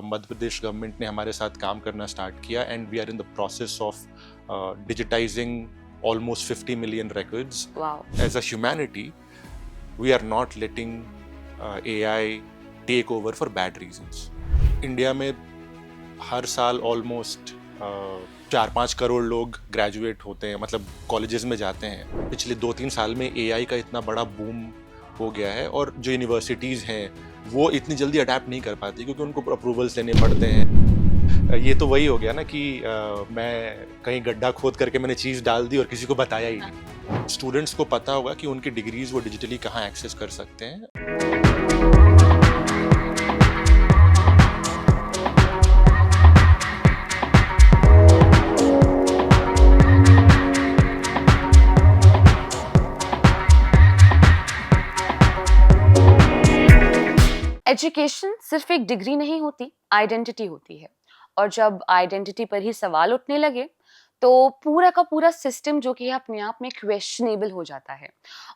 Madhya Pradesh government ने हमारे साथ काम करना स्टार्ट किया and we are in the process of digitising almost 50 million records. Wow. As a humanity, we are not letting AI take over for bad reasons. India में हर साल almost 4-5 crore लोग graduate होते हैं, मतलब कॉलेजेस में जाते हैं। पिछले 2-3 साल में AI का इतना बड़ा बूम हो गया है और जो यूनिवर्सिटीज़ हैं वो इतनी जल्दी अडेप्ट नहीं कर पाती क्योंकि उनको अप्रूवल्स लेने पड़ते हैं। ये तो वही हो गया ना कि मैं कहीं गड्ढा खोद करके मैंने चीज़ डाल दी और किसी को बताया ही नहीं। स्टूडेंट्स को पता होगा कि उनकी डिग्रीज वो डिजिटली कहाँ एक्सेस कर सकते हैं। एजुकेशन सिर्फ एक डिग्री नहीं होती, आइडेंटिटी होती है। और जब आइडेंटिटी पर ही सवाल उठने लगे तो पूरा का पूरा सिस्टम जो कि है अपने आप में क्वेश्चनेबल हो जाता है।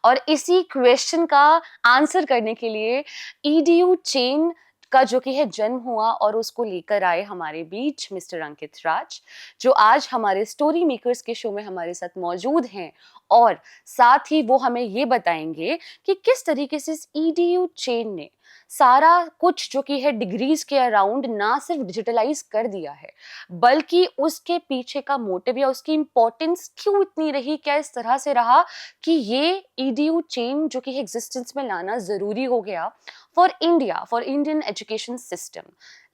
और इसी क्वेश्चन का आंसर करने के लिए ईडीयू चेन का जो कि है जन्म हुआ और उसको लेकर आए हमारे बीच मिस्टर अंकित राज, जो आज हमारे स्टोरी मेकर्स के शो में हमारे साथ मौजूद हैं। और साथ ही वो हमें ये बताएंगे कि किस तरीके से इस ईडीयू चेन ने सारा कुछ जो कि है डिग्रीज के अराउंड ना सिर्फ डिजिटलाइज कर दिया है, बल्कि उसके पीछे का मोटिव या उसकी इंपॉर्टेंस क्यों इतनी रही, क्या इस तरह से रहा कि ये ईडीयू चेन जो कि एग्जिस्टेंस में लाना जरूरी हो गया for India, for Indian education system.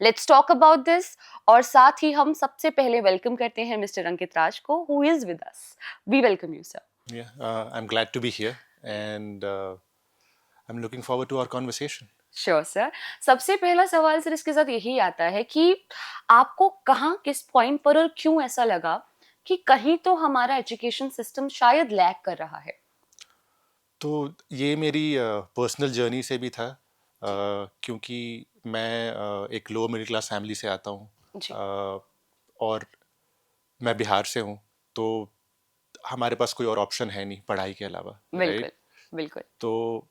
Let's talk about this. और साथ ही हम सबसे पहले वेलकम करते हैं मिस्टर अंकित राज को, who is with us. We welcome you sir. I'm glad to be here and I'm looking forward to our conversation. Sure sir. सबसे पहला सवाल सर इसके साथ यही आता है कि आपको कहाँ, किस पॉइंट पर और क्यों ऐसा लगा कि कहीं तो हमारा एजुकेशन सिस्टम शायद लैग कर रहा है? तो ये मेरी पर्सनल जर्नी से भी था क्योंकि मैं एक लोअर मिडिल क्लास फैमिली से आता हूँ और मैं बिहार से हूँ, तो हमारे पास कोई और ऑप्शन है नहीं पढ़ाई के अलावा। बिल्कुल बिल्कुल। तो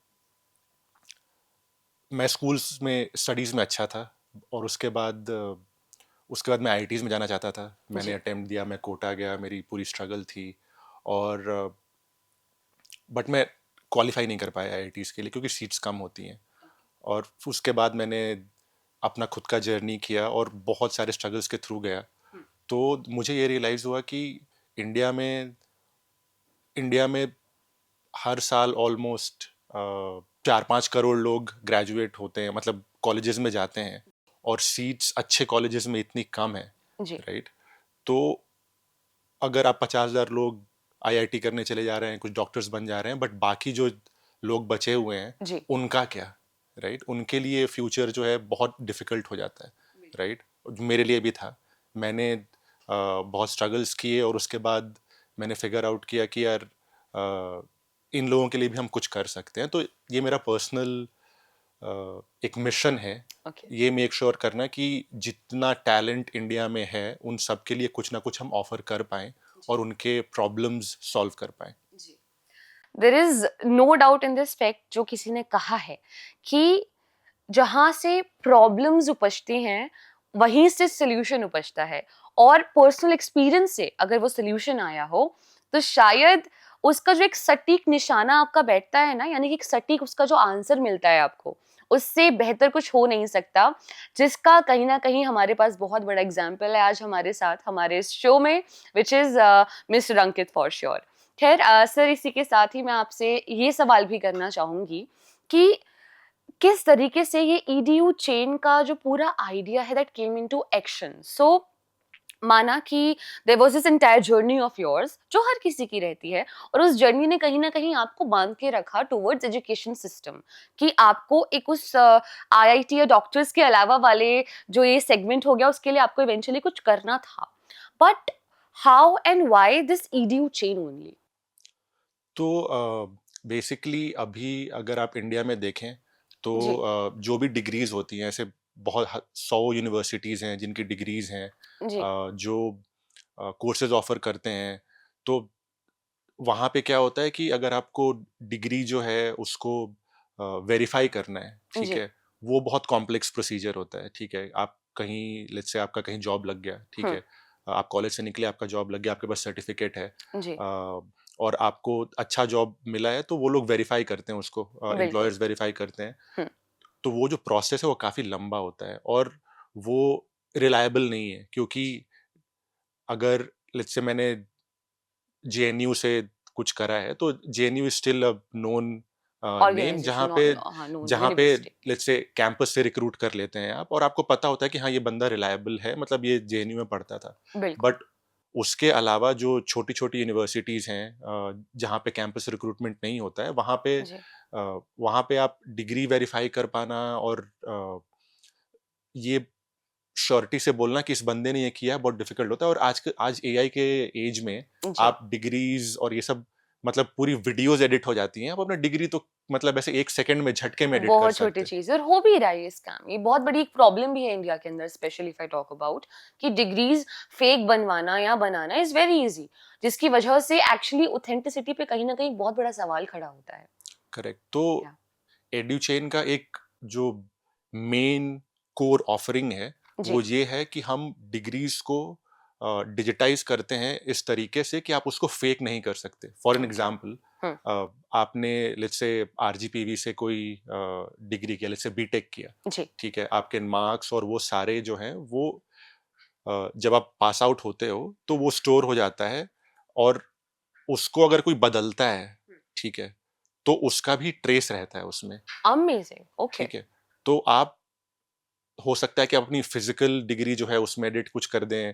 मैं स्कूल्स में स्टडीज़ में अच्छा था और उसके बाद मैं आईआईटीज़ में जाना चाहता था। मैंने अटेम्प्ट दिया, मैं कोटा गया, मेरी पूरी स्ट्रगल थी और बट मैं क्वालिफाई नहीं कर पाया आईआईटीज़ के लिए क्योंकि सीट्स कम होती हैं। और उसके बाद मैंने अपना खुद का जर्नी किया और बहुत सारे स्ट्रगल्स के थ्रू गया। तो मुझे ये रियलाइज़ हुआ कि इंडिया में हर साल ऑलमोस्ट 4-5 करोड़ लोग ग्रेजुएट होते हैं, मतलब कॉलेजेस में जाते हैं और सीट्स अच्छे कॉलेजेस में इतनी कम है, राइट? तो अगर आप 50,000 लोग आईआईटी करने चले जा रहे हैं, कुछ डॉक्टर्स बन जा रहे हैं, बट बाकी जो लोग बचे हुए हैं उनका क्या, राइट? उनके लिए फ्यूचर जो है बहुत डिफिकल्ट हो जाता है, राइट? मेरे लिए भी था। मैंने बहुत स्ट्रगल्स किए और उसके बाद मैंने फिगर आउट किया कि यार इन लोगों के लिए भी हम कुछ कर सकते हैं। तो ये मेरा पर्सनल एक मिशन है, ये मेक श्योर करना कि जितना टैलेंट इंडिया में है उन सब के लिए कुछ ना कुछ हम ऑफर कर पाएं और उनके प्रॉब्लम्स सॉल्व कर पाएं। There is no doubt in this fact जो किसी ने कहा है कि जहां से प्रॉब्लम्स उपजती हैं वहीं से सॉल्यूशन उपजता है। और पर्सनल एक्सपीरियंस से अगर वो सॉल्यूशन आया हो तो शायद उसका जो एक सटीक निशाना आपका बैठता है ना, यानी कि एक सटीक उसका जो आंसर मिलता है आपको, उससे बेहतर कुछ हो नहीं सकता, जिसका कहीं ना कहीं हमारे पास बहुत बड़ा एग्जाम्पल है आज हमारे साथ हमारे इस शो में, which is mister Ankit for sure. खैर सर, इसी के साथ ही मैं आपसे ये सवाल भी करना चाहूंगी कि किस तरीके से ये ईडीयू चेन का जो पूरा आइडिया है that came into action. So माना कि there was this entire journey of yours जो हर किसी की रहती है, और उस जर्नी ने कहीं ना कहीं आपको बांध के रखा टुवर्ड्स एजुकेशन सिस्टम कि आपको एक उस आईआईटी या डॉक्टर्स के अलावा वाले जो ये सेगमेंट हो गया उसके लिए आपको इवेंचुअली कुछ करना था। But how and why this EDU chain only? तो बेसिकली अभी अगर आप इंडिया में देखें तो जो भी डिग्रीज होती हैं, ऐसे बहुत 100 यूनिवर्सिटीज़ हैं जिनकी डिग्रीज हैं, जो कोर्सेज ऑफर करते हैं। तो वहाँ पे क्या होता है कि अगर आपको डिग्री जो है उसको वेरीफाई करना है, ठीक है, वो बहुत कॉम्प्लेक्स प्रोसीजर होता है, ठीक है। आप कहीं लेट्स से आपका कहीं जॉब लग गया, ठीक है, आप कॉलेज से निकले, आपका जॉब लग गया, आपके पास सर्टिफिकेट है, जी, और आपको अच्छा जॉब मिला है, तो वो लोग वेरीफाई करते हैं उसको, बिल्कुल। एम्प्लॉयर्स वेरीफाई करते हैं। हुँ, तो वो जो प्रोसेस है वो काफ़ी लंबा होता है और वो रिलायबल नहीं है, क्योंकि अगर लेट्स से मैंने जेएनयू से कुछ करा है, तो JNU is still a known name, organisation हाँ, नोन जहाँ पे यूनिवर्सिटी। लेट्स से कैंपस से रिक्रूट कर लेते हैं आप, और आपको पता होता है कि हाँ ये बंदा रिलायबल है, मतलब ये जेएनयू में पढ़ता था। बिल्कुल, बट उसके अलावा जो छोटी छोटी यूनिवर्सिटीज़ हैं, जहाँ पे कैंपस रिक्रूटमेंट नहीं होता है, जी। वहाँ पे आप डिग्री वेरीफाई कर पाना और ये श्योरिटी से बोलना कि इस बंदे ने ये किया है, बहुत डिफिकल्ट होता है। और आज एआई के एज में जी, आप डिग्रीज और ये सब, मतलब पूरी वीडियोस एडिट हो जाती हैं, आप अपना डिग्री तो मतलब ऐसे 1 सेकंड में झटके में एडिट कर बहुत छोटी सकते हैं। चीज़ है और हो भी रहा है ये स्कैम। ये बहुत बड़ी एक प्रॉब्लम भी है इंडिया के अंदर specially if I talk about कि डिग्रीज़ फेक बनवाना या बनाना इज़ वेरी ईज़ी, जिसकी वजह से एक्चुअली ऑथेंटिसिटी पे कहीं न कहीं बहुत बड़ा सवाल खड़ा होता है। करेक्ट। तो या एड्यूचेन का एक जो मेन कोर ऑफरिंग है, वो जी, ये है कि हम डिग्रीज को डिजिटाइज करते हैं इस तरीके से कि आप उसको फेक नहीं कर सकते। For an okay. एग्जांपल, हुँ, आपने लेट्स से आरजीपीवी से कोई डिग्री किया, लेट्स से बीटेक किया, जी, ठीक है, आपके मार्क्स और वो सारे जो हैं वो जब आप पास आउट होते हो तो वो स्टोर हो जाता है, और उसको अगर कोई बदलता है, ठीक है, तो उसका भी ट्रेस रहता है उसमें, अमेज़िंग, ओके। ठीक है। तो आप, हो सकता है कि आप अपनी फिजिकल डिग्री जो है उसमें एडिट कुछ कर दें,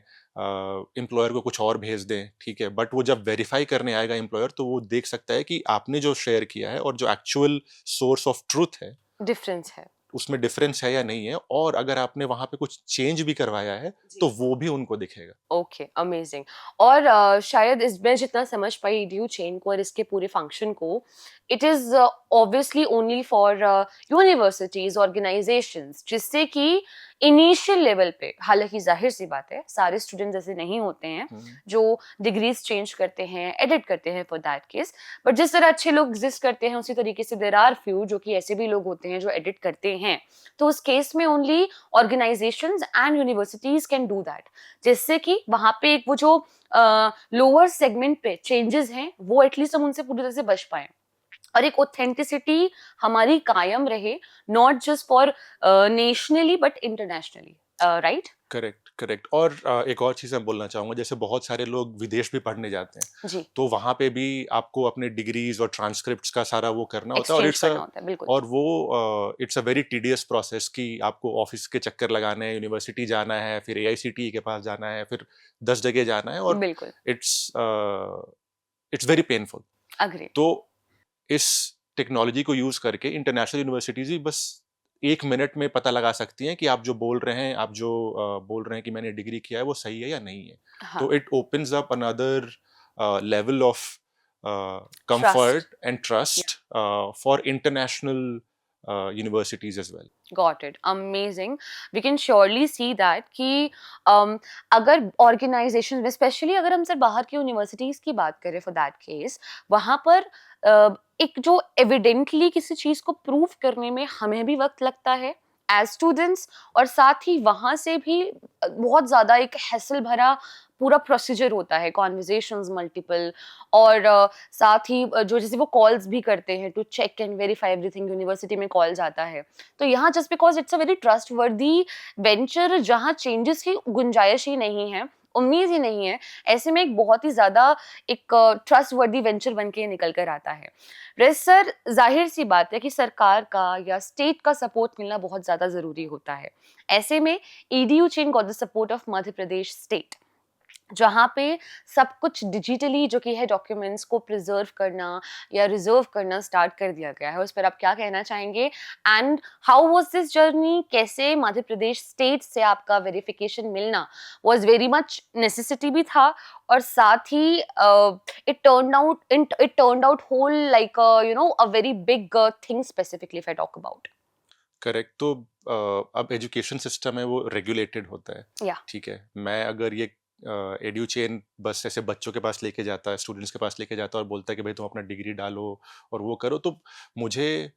एम्प्लॉयर को कुछ और भेज दें, ठीक है, बट वो जब वेरीफाई करने आएगा एम्प्लॉयर, तो वो देख सकता है कि आपने जो शेयर किया है और जो एक्चुअल सोर्स ऑफ ट्रुथ है, डिफरेंस है। उसमें डिफरेंस है या नहीं है, और अगर आपने वहां पे कुछ चेंज भी करवाया है, तो वो भी उनको दिखेगा। Okay, amazing. और शायद इस मैं जितना समझ पाई ड्यू चेन को और इसके पूरे फंक्शन को, it is obviously only for universities organisations, जिससे कि इनिशियल लेवल पे, हालांकि जाहिर सी बात है सारे स्टूडेंट्स ऐसे नहीं होते हैं हम्म, जो डिग्रीज चेंज करते हैं, एडिट करते हैं फॉर दैट केस, बट जिस तरह अच्छे लोग एग्जिस्ट करते हैं उसी तरीके से देयर आर फ्यू जो कि ऐसे भी लोग होते हैं जो एडिट करते हैं। तो उस केस में only organisations and universities can do that, जिससे कि वहां पे एक वो जो लोअर सेगमेंट पे चेंजेस हैं वो एटलीस्ट हम उनसे पूरी तरह से बच पाए और एक ऑथेंटिसिटी हमारी कायम रहे, not just for nationally but internationally, right? Correct correct. और एक और चीज़ मैं बोलना चाहूँगा, जैसे बहुत सारे लोग विदेश भी पढ़ने जाते हैं, जी, तो वहाँ पे भी आपको अपने डिग्रीज और ट्रांसक्रिप्ट्स का सारा वो करना होता है, और एक्सचेंज करना होता है, बिल्कुल। It's a very tedious process कि आपको ऑफिस के चक्कर लगाने हैं, यूनिवर्सिटी जाना है, फिर एआईसीटीई के पास जाना है, फिर 10 जगह जाना है, और बिल्कुल, it's it's very painful. Agreed. तो इस टेक्नोलॉजी को यूज करके इंटरनेशनल यूनिवर्सिटीज भी बस 1 मिनट में पता लगा सकती हैं कि आप जो बोल रहे हैं, बोल रहे हैं कि मैंने डिग्री किया है, वो सही है या नहीं है। हाँ, तो it opens up another level of trust. Comfort and trust for international universities as well. Got it. Amazing. We can surely see that कि अगर ऑर्गेनाइजेशन में स्पेशली अगर हम सर बाहर की यूनिवर्सिटीज की बात करें फॉर दैट केस, वहां पर एक जो एविडेंटली किसी चीज को प्रूव करने में हमें भी वक्त लगता है एज स्टूडेंट्स, और साथ ही वहां से भी बहुत ज्यादा एक हैसल भरा पूरा प्रोसीजर होता है, कॉन्वर्जेशंस मल्टीपल, और साथ ही जो जैसे वो कॉल्स भी करते हैं to check and verify everything, university में कॉल जाता है। तो यहाँ just because it's a very trustworthy venture जहाँ चेंजेस की गुंजाइश ही नहीं है, उम्मीद ही नहीं है, ऐसे में एक बहुत ही ज्यादा एक ट्रस्टवर्दी वेंचर बन के निकल कर आता है। रेस सर, जाहिर सी बात है कि सरकार का या स्टेट का सपोर्ट मिलना बहुत ज्यादा जरूरी होता है। ऐसे में EDU chain got the support of Madhya Pradesh state, जहाँ पे सब कुछ डिजिटली जो कि है डॉक्यूमेंट्स को प्रिजर्व करना या रिजर्व करना स्टार्ट कर दिया गया है। उस पर आप क्या कहना चाहेंगे and how was this journey? कैसे मध्य प्रदेश स्टेट से आपका वेरिफिकेशन मिलना वाज वेरी मच नेसेसिटी भी था, और साथ ही it turned out whole like a very big thing specifically if I talk about. Correct. तो अब एजुकेशन सिस्टम है वो रेगुलेटेड होता है, या ठीक है। मैं अगर ये एड्यू चेन बस ऐसे बच्चों के पास लेके जाता है, स्टूडेंट्स के पास लेके जाता है और बोलता है कि भाई तुम अपना डिग्री डालो और वो करो, तो मुझे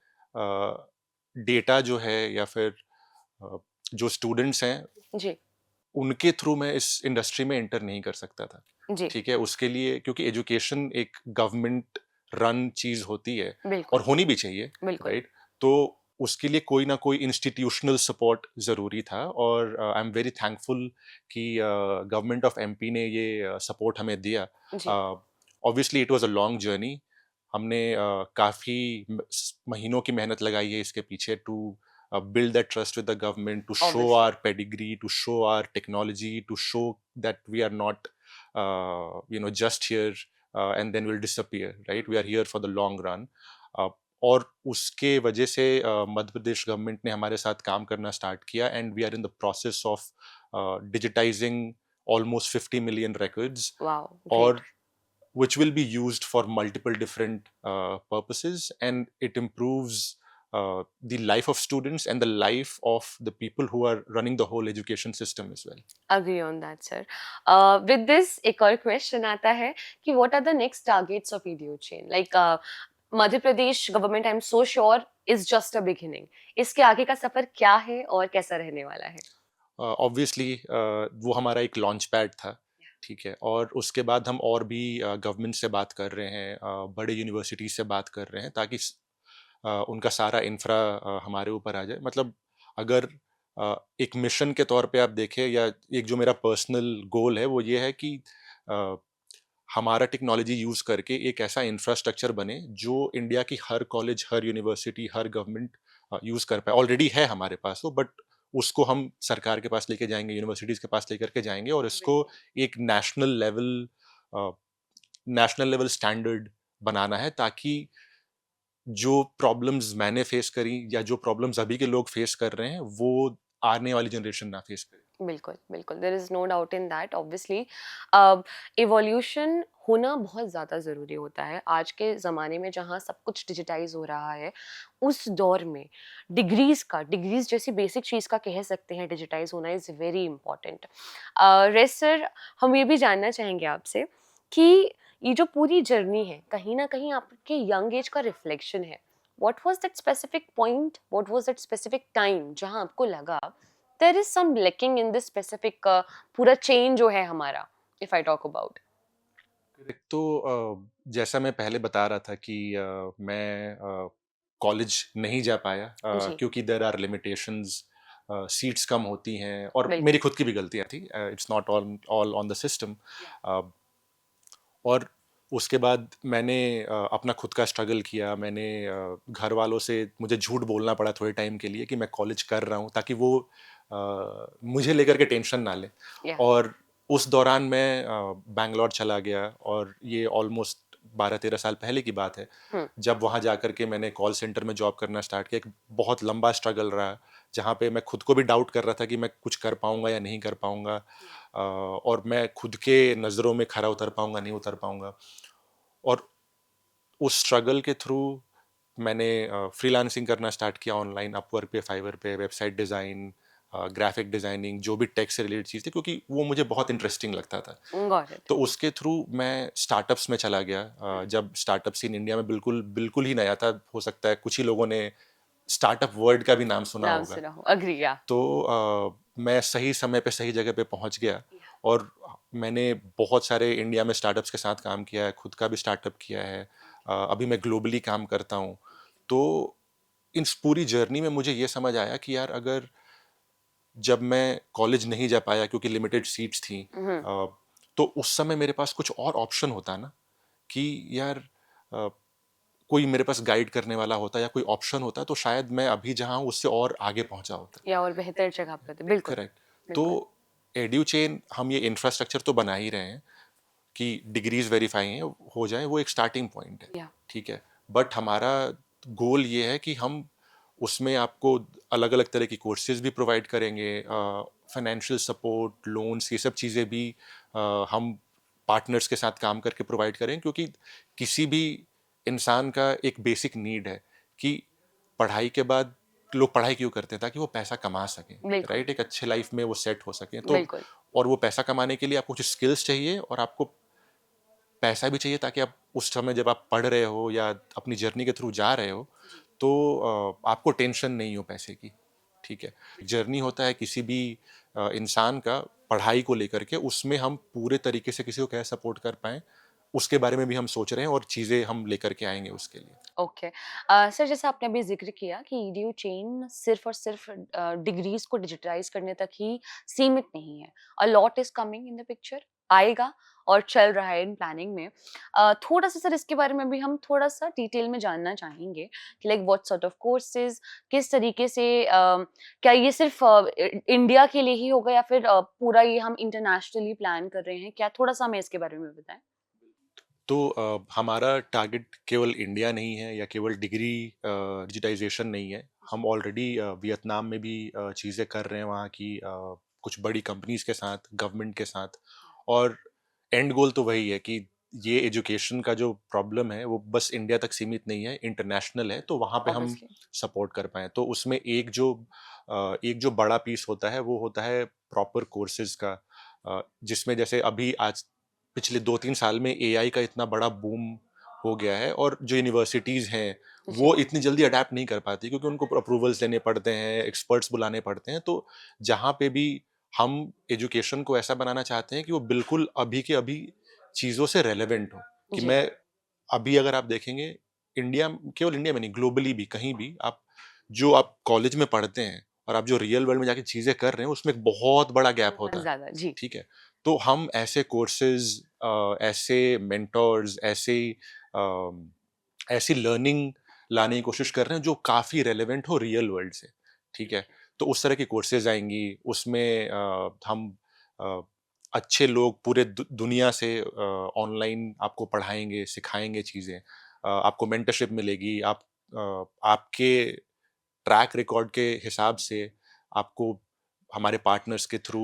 डेटा जो है या फिर जो स्टूडेंट्स हैं जी उनके थ्रू मैं इस इंडस्ट्री में एंटर नहीं कर सकता था। जी ठीक है, उसके लिए क्योंकि एजुकेशन एक गवर्नमेंट रन चीज होती है और बिल्कुल होनी भी चाहिए, बिल्कुल राइट? तो उसके लिए कोई ना कोई इंस्टीट्यूशनल सपोर्ट जरूरी था और आई एम वेरी थैंकफुल कि गवर्नमेंट ऑफ एमपी ने ये सपोर्ट हमें दिया। जी obviously it was a long journey. हमने काफी महीनों की मेहनत लगाई है इसके पीछे to build that trust with the government, to show obviously our pedigree, to show our technology, to show that we are not just here and then we'll disappear, right? We are here for the long run. और उसके वजह से Madhya Pradesh government ने हमारे साथ काम करना start किया and we are in the process of digitising almost 50 million records, wow or great which will be used for multiple different purposes, and it improves the life of students and the life of the people who are running the whole education system as well. agree on that sir with this एक और question आता है कि what are the next targets of EDU chain like Madhya Pradesh government I am so sure is just a beginning इसके आगे का सफर क्या है और कैसा रहने वाला है ऑब्वियसली वो हमारा एक लॉन्च पैड था, ठीक है, और उसके बाद हम और भी गवर्नमेंट से बात कर रहे हैं, बड़े यूनिवर्सिटी से बात कर रहे हैं ताकि उनका सारा इंफ्रा हमारे ऊपर आ जाए। मतलब अगर एक मिशन के तौर पे आप देखें या एक जो मेरा पर्सनल गोल है वो ये है कि अ, हमारा टेक्नोलॉजी यूज़ करके एक ऐसा इंफ्रास्ट्रक्चर बने जो इंडिया की हर कॉलेज, हर यूनिवर्सिटी, हर गवर्नमेंट यूज़ कर पाए। ऑलरेडी है हमारे पास वो, बट उसको हम सरकार के पास लेके जाएंगे, यूनिवर्सिटीज़ के पास लेकर के जाएंगे और इसको एक नेशनल लेवल स्टैंडर्ड बनाना है ताकि जो प्रॉब्लम्स मैंने फेस करी या जो प्रॉब्लम्स अभी के लोग फेस कर रहे हैं वो आने वाली जनरेशन ना फेस करे। बिल्कुल बिल्कुल there is no doubt in that obviously evolution होना बहुत ज़्यादा ज़रूरी होता है आज के ज़माने में जहाँ सब कुछ डिजिटाइज हो रहा है उस दौर में डिग्रीज जैसी बेसिक चीज़ का कह सकते हैं डिजिटाइज होना इज़ वेरी इंपॉर्टेंट रेसर हम ये भी जानना चाहेंगे आपसे कि ये जो पूरी जर्नी है कहीं ना कहीं आपके यंग एज का रिफ्लेक्शन है what was that specific point what was that specific time जहाँ आपको लगा there is some lacking in this specific पूरा चेन जो है हमारा if I talk about एक तो जैसा मैं पहले बता रहा था कि मैं कॉलेज नहीं जा पाया जी क्योंकि देर आर लिमिटेशंस, सीट्स कम होती हैं और मेरी बिल्कुल खुद की भी गलतियां थी। It's not all on the system. और उसके बाद मैंने अपना खुद का स्ट्रगल किया। मैंने घर वालों से मुझे झूठ बोलना पड़ा थोड़े टाइम के लिए कि मैं कॉलेज कर रहा हूँ ताकि वो मुझे लेकर के टेंशन ना ले। या और उस दौरान मैं बैंगलोर चला गया और ये ऑलमोस्ट 12-13 साल पहले की बात है। हम्म जब वहाँ जा कर के मैंने कॉल सेंटर में जॉब करना स्टार्ट किया, एक बहुत लंबा स्ट्रगल रहा जहाँ पे मैं खुद को भी डाउट कर रहा था कि मैं कुछ कर पाऊंगा या नहीं कर पाऊंगा, और मैं खुद के नज़रों में खरा उतर पाऊंगा नहीं उतर पाऊंगा। और उस स्ट्रगल के थ्रू मैंने फ्रीलांसिंग करना स्टार्ट किया ऑनलाइन, अपवर्क पे, फाइवर पे, वेबसाइट डिज़ाइन, ग्राफिक डिज़ाइनिंग, जो भी टेक से रिलेटेड चीज़ थी, क्योंकि वो मुझे बहुत इंटरेस्टिंग लगता था। गॉट इट तो उसके थ्रू मैं स्टार्टअप्स में चला गया। जब स्टार्टअप सीन इंडिया में बिल्कुल बिल्कुल ही नया था, हो सकता है कुछ ही लोगों ने स्टार्टअप वर्ड का भी नाम सुना नाम होगा। सुना हो अग्री या तो मैं सही समय पे सही जगह पे पहुंच गया और मैंने बहुत सारे इंडिया में स्टार्टअप्स के साथ काम किया है, खुद का भी स्टार्टअप किया है। अभी मैं ग्लोबली काम करता हूँ। तो इस पूरी जर्नी में मुझे ये समझ आया कि यार, अगर जब मैं कॉलेज नहीं जा पाया क्योंकि लिमिटेड सीट्स थी, तो उस समय मेरे पास कुछ और ऑप्शन होता ना, कि यार अ, कोई मेरे पास गाइड करने वाला होता या कोई ऑप्शन होता, तो शायद मैं अभी जहाँ हूँ उससे और आगे पहुँचा होता। या और बेहतर जगह पे थे बिल्कुल करेक्ट। तो बिल्कुल एड्यू चेन, हम ये इंफ्रास्ट्रक्चर तो बना ही रहे हैं कि डिग्रीज वेरीफाई हैं हो जाए, वो एक स्टार्टिंग पॉइंट है, या ठीक है। बट हमारा गोल ये है कि हम उसमें आपको अलग अलग तरह की कोर्सेज भी प्रोवाइड करेंगे, फाइनेंशियल सपोर्ट, लोन्स, ये सब चीज़ें भी हम पार्टनर्स के साथ काम करके प्रोवाइड करें, क्योंकि किसी भी इंसान का एक बेसिक नीड है कि पढ़ाई के बाद लोग पढ़ाई क्यों करते हैं, ताकि वो पैसा कमा सकें, बिल्कुल राइट, एक अच्छे लाइफ में वो सेट हो सकें। तो बिल्कुल और वो पैसा कमाने के लिए आपको कुछ स्किल्स चाहिए और आपको पैसा भी चाहिए, ताकि आप उस समय जब आप पढ़ रहे हो या अपनी जर्नी के थ्रू जा रहे हो, तो आपको टेंशन नहीं हो पैसे की, ठीक है, जर्नी होता है किसी भी इंसान का पढ़ाई को लेकर के, उसमें हम पूरे तरीके से किसी को कैसे सपोर्ट कर पाएँ, उसके बारे में भी हम सोच रहे हैं और चीज़ें हम लेकर के आएँगे उसके लिए। ओके। सर जैसा आपने अभी ज़िक्र किया कि ईडीयू चेन सिर्फ़ और सिर्फ़ डिग्रीज़ को डिजिटाइज़ करने तक ही सीमित नहीं है। A lot is coming in the picture, आएगा और चल रहा है इन प्लानिंग में। थोड़ा-सा सर इसके बारे में भी हम थोड़ा-सा डिटेल में जानना चाहेंगे कि like what sort of courses, किस तरीके से क्या ये सिर्फ़ इंडिया के लिए ही होगा या फिर पूरा ये हम इंटरनेशनली प्लान कर रहे हैं? क्या थोड़ा-सा हमें इसके बारे में बताएँ? तो हमारा टारगेट केवल इंडिया नहीं है या केवल डिग्री डिजिटाइजेशन नहीं है। हम ऑलरेडी वियतनाम में भी चीज़ें कर रहे हैं वहाँ की कुछ बड़ी कंपनीज़ के साथ, गवर्नमेंट के साथ, और एंड गोल तो वही है कि ये एजुकेशन का जो प्रॉब्लम है वो बस इंडिया तक सीमित नहीं है, इंटरनेशनल है, तो वहाँ पे हम ऑब्वियसली। सपोर्ट कर पाएँ। तो उसमें एक जो बड़ा पीस होता है वो होता है प्रॉपर कोर्सेज़ का, जिसमें जैसे अभी आज पिछले 2-3 साल में एआई का इतना बड़ा बूम हो गया है, और जो यूनिवर्सिटीज़ हैं, जी। वो इतनी जल्दी अडैप्ट नहीं कर पाती क्योंकि उनको अप्रूवल्स लेने पड़ते हैं, एक्सपर्ट्स बुलाने पड़ते हैं। तो जहाँ पे भी हम एजुकेशन को ऐसा बनाना चाहते हैं कि वो बिल्कुल अभी के अभी चीज़ों से रेलेवेंट हो, कि जी। मैं अभी अगर आप देखेंगे, इंडिया, केवल इंडिया में नहीं, ग्लोबली भी कहीं भी आप कॉलेज में पढ़ते हैं और आप जो रियल वर्ल्ड में जाके चीज़ें कर रहे हैं, उसमें एक बहुत बड़ा गैप बहुत होता है। ज़्यादा, जी। ठीक है? तो हम ऐसे कोर्सेज़, ऐसे मेंटर्स, ऐसी लर्निंग लाने की कोशिश कर रहे हैं जो काफ़ी रेलेवेंट हो रियल वर्ल्ड से, ठीक है? तो उस तरह की कोर्सेज़ आएँगी, उसमें हम अ, अच्छे लोग पूरे दुनिया से ऑनलाइन आपको पढ़ाएँगे, सिखाएँगे चीज़ें। आपको मेंटरशिप मिलेगी, आपके ट्रैक रिकॉर्ड के हिसाब से आपको हमारे पार्टनर्स के थ्रू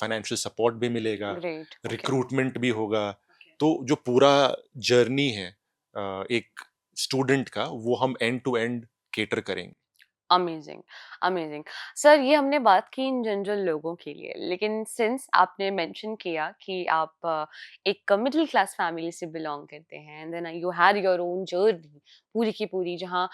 फाइनेंशियल सपोर्ट भी मिलेगा, ग्रेट, ओके। रिक्रूटमेंट भी होगा। तो जो पूरा जर्नी है एक स्टूडेंट का, वो हम एंड टू एंड केटर करेंगे। Amazing, amazing. सर ये हमने बात की इन जनरल लोगों के लिए, लेकिन सिंस आपने मेंशन किया कि आप एक मिडिल क्लास फैमिली से बिलॉन्ग करते हैं and then you had your own journey पूरी की पूरी, जहाँ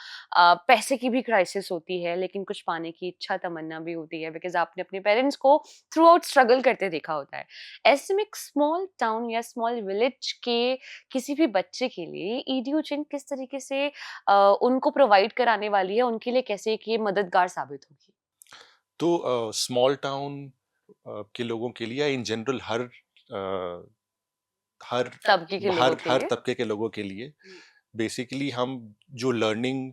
पैसे की भी क्राइसिस होती है लेकिन कुछ पाने की इच्छा तमन्ना भी होती है बिकॉज़ आपने अपने पेरेंट्स को थ्रू आउट स्ट्रगल करते देखा होता है। ऐसे में एक स्मॉल टाउन या स्मॉल विलेज के किसी भी बच्चे के लिए ईडीयू चिन किस तरीके से उनको प्रोवाइड कराने वाली है, उनके लिए कैसे एक ये मददगार साबित होगी? तो स्मॉल टाउन के लोगों के लिए, इन जनरल अ, हर तबके के लोगों के हर लिए? तबके के लोगों के लिए बेसिकली हम जो लर्निंग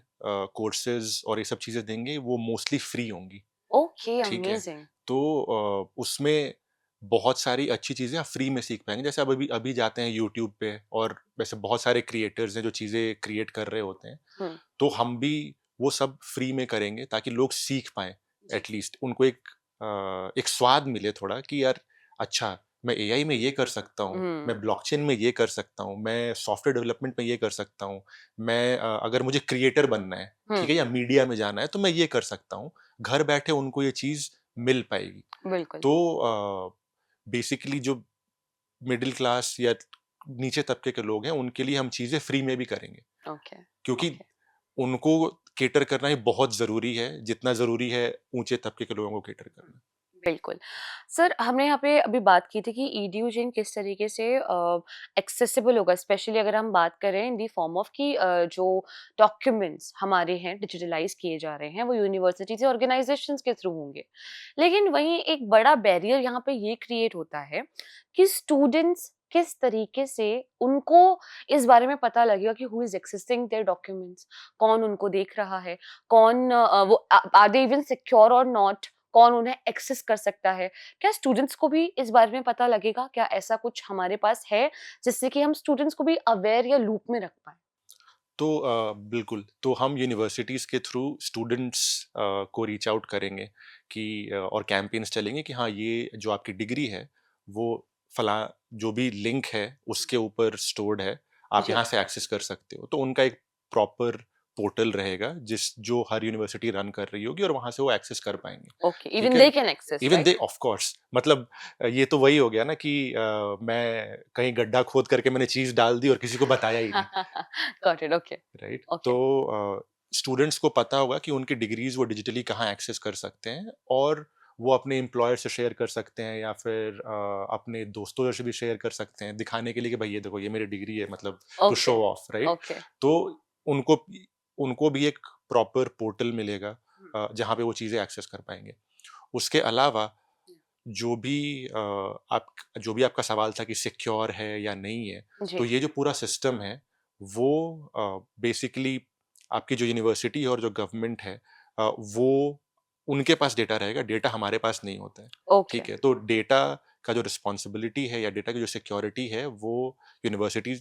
कोर्सेज और ये सब चीज़ें देंगे, वो मोस्टली फ्री होंगी। ओके, ठीक है? अमेजिंग। तो उसमें बहुत सारी अच्छी चीज़ें आप फ्री में सीख पाएँगे। जैसे आप अभी अभी जाते हैं यूट्यूब पे, और वैसे बहुत सारे क्रिएटर्स हैं जो चीज़ें क्रिएट कर रहे होते हैं। हुँ, तो हम भी वो सब फ्री में करेंगे ताकि लोग सीख पाएँ, जी। एटलीस्ट उनको एक स्वाद मिले थोड़ा, कि यार अच्छा, मैं एआई में ये कर सकता हूँ, मैं हुँ, ब्लॉकचेन में ये कर सकता हूँ, मैं सॉफ्टवेयर डेवलपमेंट में ये कर सकता हूँ, मैं अगर मुझे क्रिएटर बनना है, हुँ, ठीक है, या मीडिया में जाना है, तो मैं ये कर सकता हूँ। घर बैठे उनको ये चीज़ मिल पाएगी। बिल्कुल। तो बेसिकली जो मिडिल क्लास या नीचे तबके के लोग हैं, उनके लिए हम चीज़ें फ्री में भी करेंगे, ओके, क्योंकि ओके। उनको कैटर करना ही बहुत ज़रूरी है, जितना ज़रूरी है ऊँचे तबके के लोगों को कैटर करना। बिल्कुल। सर हमने यहाँ पे अभी बात की थी कि ईडीयू जिन किस तरीके से एक्सेसिबल होगा, स्पेशली अगर हम बात करें इन द फॉर्म ऑफ कि जो डॉक्यूमेंट्स हमारे हैं डिजिटलाइज़ किए जा रहे हैं वो यूनिवर्सिटीज़ या ऑर्गेनाइज़ेशंस के थ्रू होंगे। लेकिन वहीं एक बड़ा बैरियर यहाँ पे ये क्रिएट होता है कि स्टूडेंट्स किस तरीके से उनको इस बारे में पता लगेगा कि who is accessing their documents, कौन उनको देख रहा है, कौन वो आर दे इवन सिक्योर और नॉट, कौन उन्हें एक्सेस कर सकता है? क्या स्टूडेंट्स को भी इस बारे में पता लगेगा? क्या ऐसा कुछ हमारे पास है, जिससे कि हम स्टूडेंट्स को भी अवेयर या लूप में रख पाएँ? तो बिल्कुल, तो हम यूनिवर्सिटीज़ के थ्रू स्टूडेंट्स को रीच आउट करेंगे कि और कैंपेन्स चलेंगे कि हाँ, ये जो आपकी डिग्री है, वो फला जो भी लिंक है, उसके ऊपर स्टोर्ड है, आप जी। यहाँ से एक्सेस कर सकते हो। तो उनका एक प्रॉपर पोर्टल रहेगा, जो हर यूनिवर्सिटी रन कर रही होगी, और वहाँ से वो एक्सेस कर पाएँगे। ओके, ठीक इवन है? They can access, even right? They, of course, मतलब ये तो वही हो गया ना कि मैं कहीं गड्ढा खोद करके मैंने चीज़ डाल दी और किसी को बताया ही नहीं। Got it, okay, right? तो ओके। स्टूडेंट्स को पता होगा कि उनकी डिग्रीज वो डिजिटली कहाँ एक्सेस कर सकते हैं, और वो अपने एम्प्लॉयर से शेयर कर सकते हैं या फिर अपने दोस्तों से भी शेयर कर सकते हैं, दिखाने के लिए कि भाई ये देखो ये मेरी डिग्री है, मतलब to show off, right. Okay तो उनको उनको भी एक प्रॉपर पोर्टल मिलेगा जहाँ पे वो चीज़ें एक्सेस कर पाएंगे। उसके अलावा जो भी आप जो भी आपका सवाल था कि सिक्योर है या नहीं है, जी तो ये जो पूरा सिस्टम है वो बेसिकली आपकी जो यूनिवर्सिटी है और जो गवर्नमेंट है, वो उनके पास डेटा रहेगा, डेटा हमारे पास नहीं होता है। ओके ठीक है, तो डेटा का जो रिस्पॉन्सिबिलिटी है या डेटा की जो सिक्योरिटी है वो यूनिवर्सिटी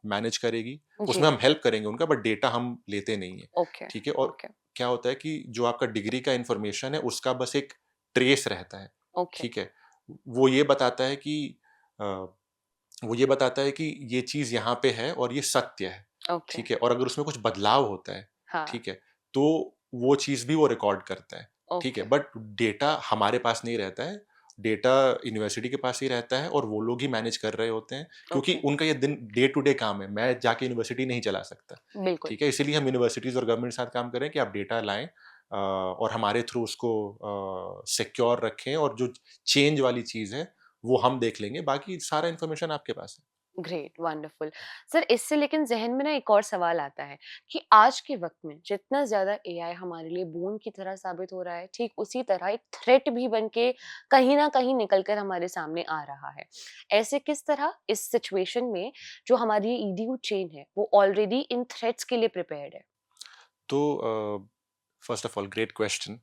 मैनेज करेगी। जी उसमें हम हेल्प करेंगे उनका, बट डेटा हम लेते नहीं है। ओके ठीक है, और ओके क्या होता है कि जो आपका डिग्री का इंफॉर्मेशन है उसका बस एक ट्रेस रहता है। ओके ठीक है, वो ये बताता है कि अ, वो ये बताता है कि ये चीज़ यहाँ पे है और ये सत्य है। ओके ठीक है, और अगर उसमें कुछ बदलाव होता है, हाँ ठीक है, तो वो चीज़ भी वो रिकॉर्ड करता है। ठीक है, ओके बट डेटा हमारे पास नहीं रहता है, डेटा यूनिवर्सिटी के पास ही रहता है और वो लोग ही मैनेज कर रहे होते हैं, क्योंकि ओके उनका ये दिन डे टू डे काम है, मैं जाके यूनिवर्सिटी नहीं चला सकता। बिल्कुल ठीक है, इसीलिए हम यूनिवर्सिटीज़ और गवर्नमेंट के साथ काम करें कि आप डेटा लाएँ और हमारे थ्रू उसको सिक्योर रखें, और जो चेंज वाली चीज़ है वो हम देख लेंगे, बाकी सारा इन्फॉर्मेशन आपके पास है। ग्रेट वंडरफुल सर इससे लेकिन जहन में ना एक और सवाल आता है कि आज के वक्त में जितना ज्यादा एआई हमारे लिए बोन की तरह साबित हो रहा है ठीक उसी तरह एक थ्रेट भी बन के कहीं ना कहीं निकलकर हमारे सामने आ रहा है ऐसे किस तरह इस सिचुएशन में जो हमारी ईडीयू चेन है वो ऑलरेडी इन थ्रेट्स के लिए प्रिपेयर्ड है तो first of all great question,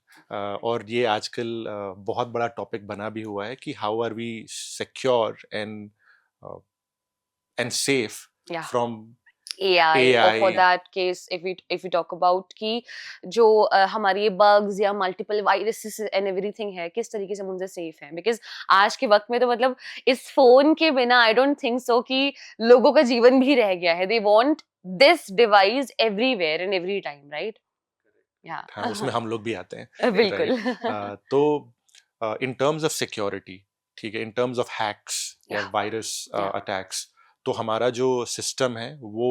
और ये आजकल बहुत बड़ा टॉपिक बना भी हुआ है कि how are we secure and safe या from AI or for AI. that case if we talk about कि जो हमारी ये bugs या multiple viruses and everything है किस तरीके से हम उनसे safe हैं because आज के वक्त में तो मतलब इस फोन के बिना I don't think so कि लोगों का जीवन भी रह गया है they want this device everywhere and every time right हाँ, उसमें yeah हम लोग भी आते हैं, बिल्कुल राइट। तो इन टर्म्स ऑफ सिक्योरिटी, ठीक है, इन टर्म्स ऑफ हैक्स या yeah वायरस yeah अटैक्स, तो हमारा जो सिस्टम है वो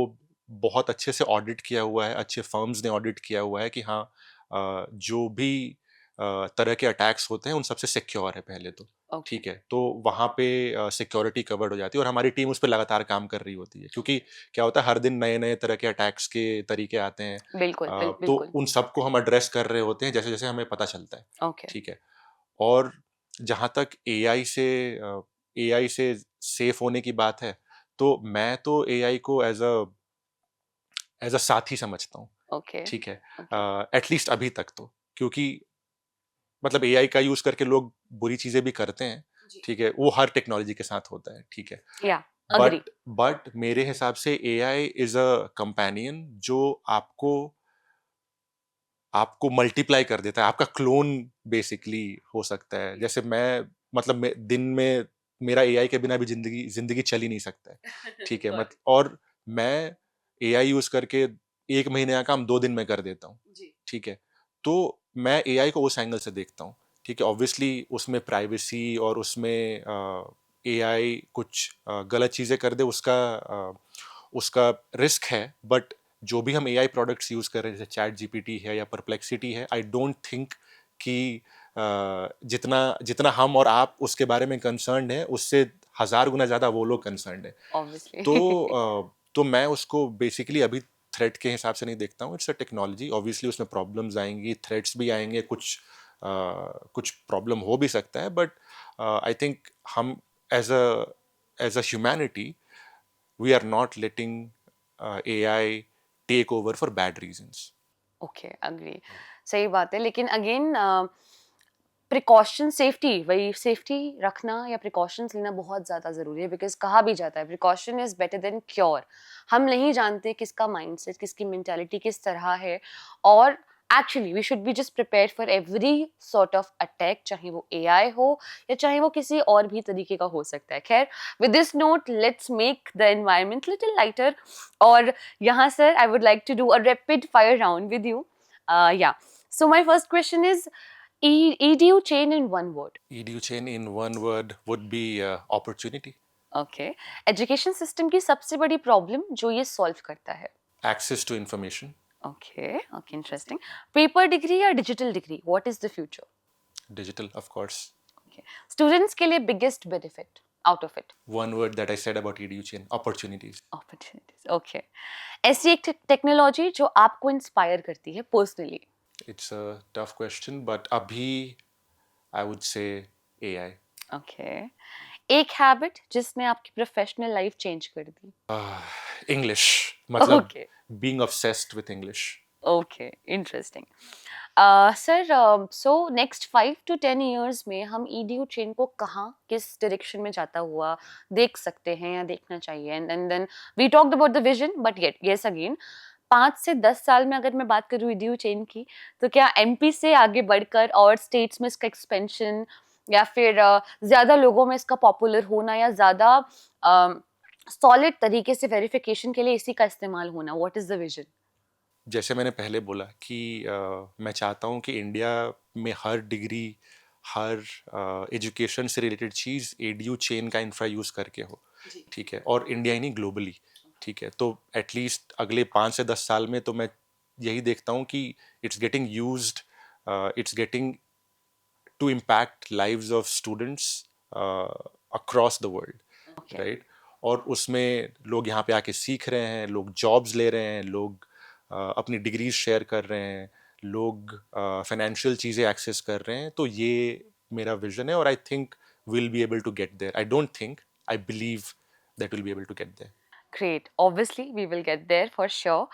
बहुत अच्छे से ऑडिट किया हुआ है, अच्छे फर्म्स ने ऑडिट किया हुआ है कि हाँ, जो भी तरह के अटैक्स होते हैं उन सबसे सिक्योर है पहले तो। okay ठीक है, तो वहाँ पे सिक्योरिटी कवर्ड हो जाती है, और हमारी टीम उस पर लगातार काम कर रही होती है, क्योंकि क्या होता है हर दिन नए नए तरह के अटैक्स के तरीके आते हैं। बिल्कुल तो बिल्कुल उन सबको हम एड्रेस कर रहे होते हैं जैसे जैसे हमें पता चलता है। okay ठीक है, और जहाँ तक एआई से सेफ होने की बात है, तो मैं तो एआई को एज अ साथी समझता हूँ। okay ठीक है, okay एटलीस्ट अभी तक तो, क्योंकि मतलब एआई का यूज करके लोग बुरी चीजें भी करते हैं। जी ठीक है, वो हर टेक्नोलॉजी के साथ होता है। ठीक है, yeah agree बट मेरे हिसाब से एआई इज अ कंपेनियन जो आपको आपको मल्टीप्लाई कर देता है, आपका क्लोन बेसिकली हो सकता है। जैसे मतलब दिन में मेरा एआई के बिना भी जिंदगी जिंदगी चल ही नहीं सकता है। ठीक है, Got मत और मैं एआई यूज करके 1 महीने का काम 2 दिन में कर देता हूँ। जी ठीक है, तो मैं एआई को उस एंगल से देखता हूँ। ठीक है, ऑब्वियसली उसमें प्राइवेसी और उसमें एआई कुछ गलत चीजें कर दे, उसका रिस्क है, बट जो भी हम एआई प्रोडक्ट्स यूज कर रहे हैं जैसे चैट जीपीटी है या परप्लेक्सिटी है, आई डोंट थिंक कि जितना जितना हम और आप उसके बारे में कंसर्न्ड है, उससे 1000 गुना ज्यादा वो लोग कंसर्न्ड है। obviously तो मैं उसको बेसिकली अभी थ्रेट के हिसाब से नहीं देखता हूँ। इट्स अ टेक्नोलॉजी, ऑब्वियसली उसमें प्रॉब्लम्स आएंगी, थ्रेट्स भी आएंगे, कुछ प्रॉब्लम हो भी सकता है, बट आई थिंक हम as a humanity we are not letting AI take over for bad reasons. Okay agree सही बात है लेकिन अगेन प्रिकॉशन सेफ्टी वही सेफ्टी रखना या प्रिकॉशंस लेना बहुत ज़्यादा ज़रूरी है बिकॉज कहा भी जाता है precaution is better than cure हम नहीं जानते किसका माइंडसेट किसकी मेंटालिटी किस तरह है और actually we should be just prepare for every sort of attack चाहे वो एआई हो या चाहे वो किसी और भी तरीके का हो सकता है खैर with this note let's make the environment little lighter और यहाँ sir I would like to do a rapid fire round with you या so my first question is EDU chain in one word. EDU chain in one word would be opportunity. Okay. Education system की सबसे बड़ी problem जो ये solve करता है Access to information. Okay okay, interesting. Paper degree या digital degree, what is the future? Digital, of course. Okay. Students के लिए biggest benefit out of it? One word that I said about EDU chain: opportunities. Opportunities. Okay. ऐसी एक technology जो आपको inspire करती है personally? It's a tough question, but abhi I would say AI. Okay. एक habit जिसने आपकी professional life change कर दी? English, मतलब okay being obsessed with English. Okay, interesting. Sir, so next 5 to 10 years में हम ईडीयू ट्रेन को कहाँ, किस डायरेक्शन में जाता हुआ देख सकते हैं या देखना चाहिए? And then we talked about the vision, but yet yes again, 5 से 10 साल में अगर मैं बात करूँ ईडीयू चेन की, तो क्या एमपी से आगे बढ़कर और स्टेट्स में इसका एक्सपेंशन, या फिर ज्यादा लोगों में इसका पॉपुलर होना, या ज्यादा सॉलिड तरीके से वेरिफिकेशन के लिए इसी का इस्तेमाल होना, व्हाट इज द विजन? जैसे मैंने पहले बोला कि मैं चाहता हूँ कि इंडिया में हर डिग्री, हर एजुकेशन से रिलेटेड चीज़ एडीयू चेन का इंफ्रा यूज़ करके हो, ठीक है, और इंडिया ही नहीं ग्लोबली, ठीक है। तो एटलीस्ट अगले 5 से 10 साल में तो मैं यही देखता हूँ कि it's getting used, it's getting to impact lives of students across the world, right. और उसमें लोग यहाँ पे आके सीख रहे हैं, लोग जॉब्स ले रहे हैं, लोग अपनी डिग्रीज शेयर कर रहे हैं, लोग फाइनेंशियल चीज़ें एक्सेस कर रहे हैं। तो ये मेरा विजन है और I think will be able to get there. I don't think, I believe that will be able to get there. Great, obviously we will get there for sure.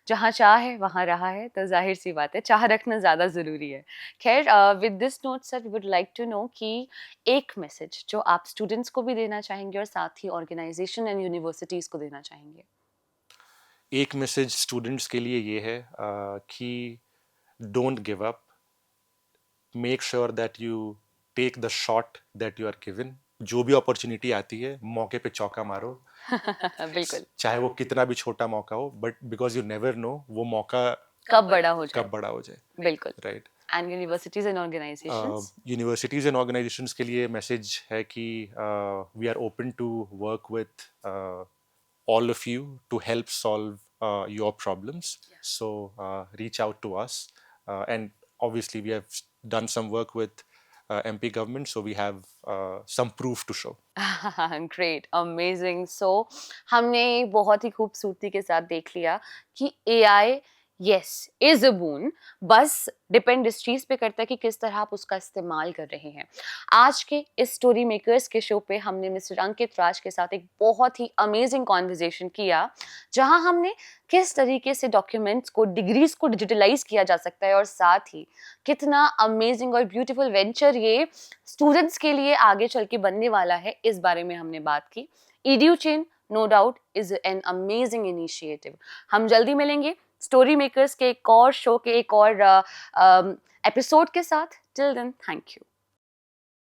जहाँ चाह है वहाँ रहा है, तो जाहिर सी बात है चाह रखना ज़्यादा ज़रूरी है. खैर, with this note sir, we would like to know कि एक मैसेज जो आप स्टूडेंट्स को भी देना चाहेंगे और साथ ही ऑर्गेनाइजेशन एंड यूनिवर्सिटीज़ को देना चाहेंगे. एक मैसेज स्टूडेंट्स के लिए ये है कि don't give up, make sure that you take the shot that you are given. जो भी अपॉर्चुनिटी आती है मौके पे चौका मारो, बिल्कुल. चाहे वो कितना भी छोटा मौका हो, but because you never know वो मौका कब बड़ा हो जाए. कब बड़ा हो जाए, बिल्कुल. Right. And universities and organisations. Universities and organisations के लिए मैसेज है कि we are open to work with all of you to help solve your problems. So reach out to us, and obviously we have done some work with MP government, so we have some proof to show. Great, amazing. So हमने बहुत ही खूबसूरती के साथ देख लिया कि AI yes is a boon, बस डिपेंड इस चीज़ पे करता है कि किस तरह आप उसका इस्तेमाल कर रहे हैं. आज के इस स्टोरी मेकर्स के शो पे हमने मिस्टर अंकित राज के साथ एक बहुत ही अमेजिंग कॉन्वर्जेशन किया, जहां हमने किस तरीके से डॉक्यूमेंट्स को, डिग्रीज को डिजिटलाइज किया जा सकता है, और साथ ही कितना अमेजिंग और ब्यूटीफुल वेंचर ये स्टूडेंट्स के लिए आगे चल के बनने वाला है, इस बारे में हमने बात की. EDU chain no doubt is an amazing initiative. हम जल्दी मिलेंगे स्टोरी मेकर्स के एक और शो के एक और एपिसोड के साथ. Till then, thank you.